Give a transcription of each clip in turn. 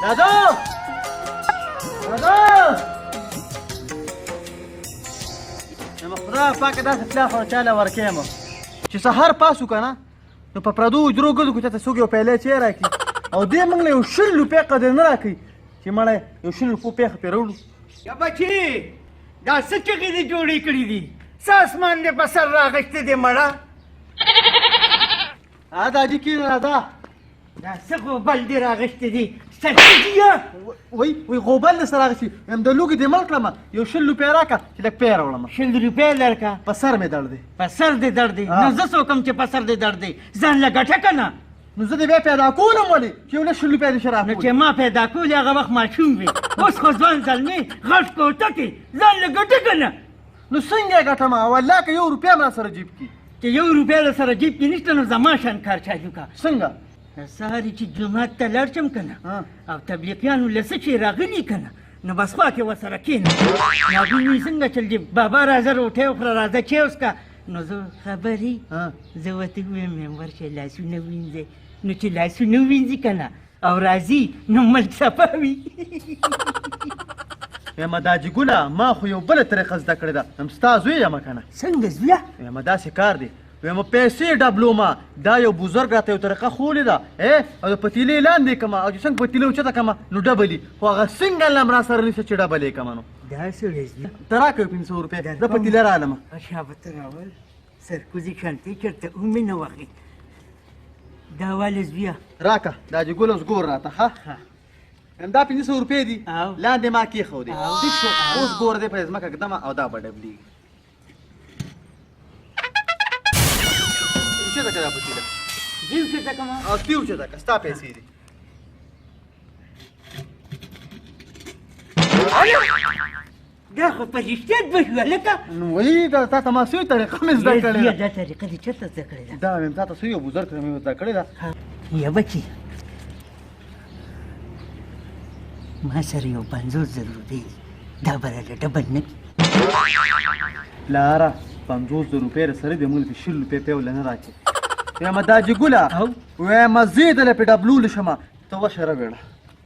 دادو نو خدای پاک داسې پلا خو چاله ورکېم چې سهار پاسو که نه نو په پردو حجرو ګرځو که چاته څوک یو پیلی چای راکړي او دې موږ له یو 100 روپۍ قدر نه راکوي چې مړی یو 100 روپۍ پیښه پرې راوړو. یا بچي دا څه چغې دې جوړې کړي دي؟ څه اسمان دې په سر راغښتې دې مړه؟ دا حاجي کېنه راځه. دا څه غوبل دې راغښتې دي؟ سرکجیه وی غوبل دې سره راغښتي یم د لوږې دې مړ کړم یو 100 روپۍ راکړه چې لږ پی راوړم. 100 روپۍ درکړه؟ په سر مې درد دی. په سر دې درد دی؟ نو زه څه وکړم چې په سر دې درد دی؟ ځان له ګټه که نه؟ نو زه دې بیا پیدا کولم ولې چې یو 100 روپۍ دې شه نو چې ما پیدا کولې هغه وخت ماشوم وي، اوس خو ځوان زلمې غټ کوټه کې ځان له ګټه که نه؟ نو څنګه یې ګټم والله که 1 روپۍ هم را سره جیب کې چې 1 روپۍ در سره جیب کې نشته نو زما شان کار چالو که. څنګه؟ سهارې چې جومات ته لاړ شم که نه او تبلیغیانو له څه چې راغلي که نه نو بس خوا کې ورسره کښېنم نو هغوی وایي څنګه چل دي بابا راځه روټۍ وخوره راځه چای وڅښه نو زه خبرې زه ورته ووایم ورشه لاسونه ووینځئ نو چې لاسونه ووینځي که نه او راځي نو ملک صفا وي. یم داجي ګله ما خو یو بله طریقه زده کړې ده یم ستا زوی یم که نه. څنګه زویه؟ یم داسې کار دی ویم پیسې ډبلومه دا یو بزرګ راته یو طریقه ښولې ده او د پتیلې لاندې کړمه او چې څنګه پتیلې اوچته کړمه نو ډبلي خو هغه څنګه لم را سره نیسه چې ډبل یې کړمه نو دا سړی زویه ته راکړه 500 روپۍ زه پتیله رالم. شابه ته راول سرکوزي شانتې چېرته ومې نه وخې دا والې زویه راکړه داجي ګل اوس ګور راته ښه همدا 500 روپۍ دي لاندې ما کېښودې ټیک شو اوس ګور دی په ځمکه ږدمه او دا به ډبلېږي. اوچته که دا پتیله دې اوچته کړمه او سپي اوچته که ستا پیسې دي. دا خو په رښتیا دوه شوه لکه نو وایي دا تا ته ما سوی طریقه مې زده کړې ده. دا طریقه دې چېرته زده کړې ده؟ دا ویم تا ته سوی یو بزرګ ته مې زده کړې ده. یا بچي ما سره یو 50,000 روپۍ دا به راله ډبل نه کړي. لاره 50,000 روپۍ را سره دې موږ ته 100 روپۍ پیوله نه راکړې. ویم داجي ګله ویم زه یې دله پې ډبلولی شمه ته ورشه راویړه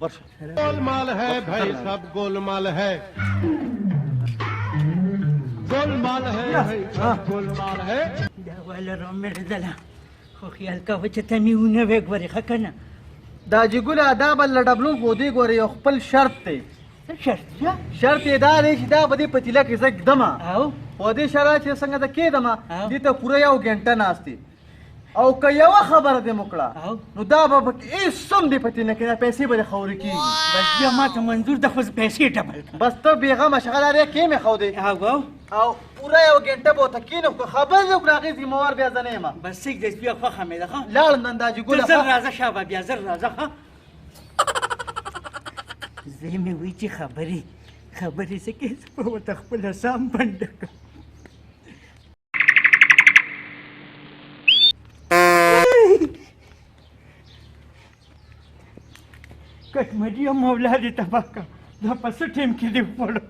ورشه. गोलमाल है भाई सब गोलमाल है गोलमाल है भाई सब गोलमाल है. دا واله راومېړېدله خو خیال کوه چې ته مې ونه وې ګورې ښه که نه؟ داجي ګله دا به له ډبلو خو دې ګورې یو خپل شرط دی. څه شرط ده؟ شرط یې دا دی چې دا به دې پتیله کې زه ږدمه او خو دې شرط چې څنګه زه کېدمه دې ته پوره 1 ګنټه ناست دی او که یوه خبره دې وکړه نو دا به پکې هېڅ هم دې پتې نه کېږي پیسې به دې خورې کېږي. بس بیا ما ته منظور ده خو زه پیسې ډبل کړم. بس ته بېغمه شغله دی کې مې ښودې او پوره 1 ګنټه به ورته کښېنم که خبرې وکړه هغې ذمهوار بیا زه نه یم. بس ټیک دی بیا خوښه مې ده ښه لاړم نن داجي ګله ته زر راځه شابه بیا زر راځه ښه. زه مې وایي چې خبرې څه کې زه به ورته خپله سام بنډه کړم. کټمډي مولا دې تباه کړه دا په څه ټایم کې دې وخوړو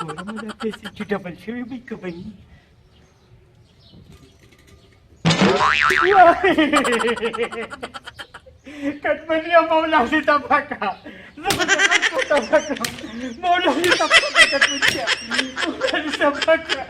ګوره مو دا پیسې چې ډبل شوي وي که به وي کټمډي مولا دې تباه کړه زه به دې خلکو تباه کړم مولا دې تباه کړه کټمډیه مولا دې تباه کړه.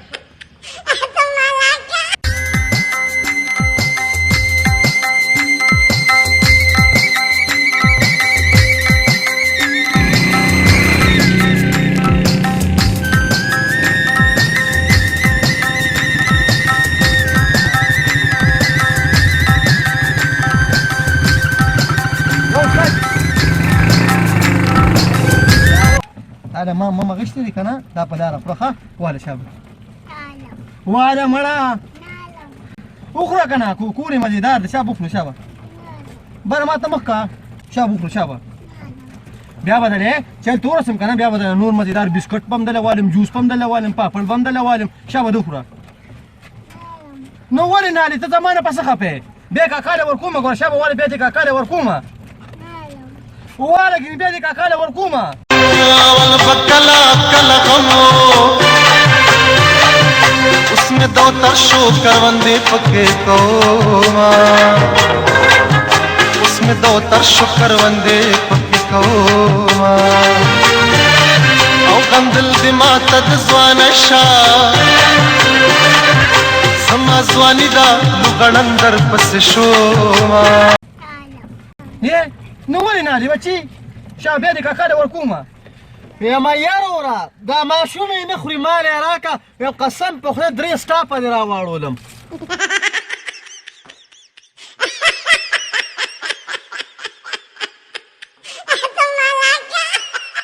دا ما غشتې دي که نه دا په لاره خوره ښه واله شابه واله مړه وخوره که نه کور یې مزېدار دی شابه وخورو شابه بره ما ته مخ که شابه وخورو شابه بیا به دلې چل ته ورسم که نه بیا به دله نور مزېدار بسکټ به هم دله والم جوس به هم دله والم پاپړ به هم دله والم شابه ده وخوره. نو ولې نالې ته زما نه پسه خفې بیا کاکا له ورکومه ګوره شابه واله بیا دې کاکا له ورکومه واله کې بیا دې کاکا له ورکومه कला कला उसमें 2 तरशो करवंदे पके को उसमें 2 तरशो करवंदे पके को ما ته د ځوانه شاه زما ځواني دا لوګړن در پسې شومه یې نو ولې نالې بچي شا بیا دې کاکا له ورکومه یا ما یاره وره دا ماشوم یې نه خوري مال یې راکړه یو قسم په خدای 3 سټاپه دې راواړولم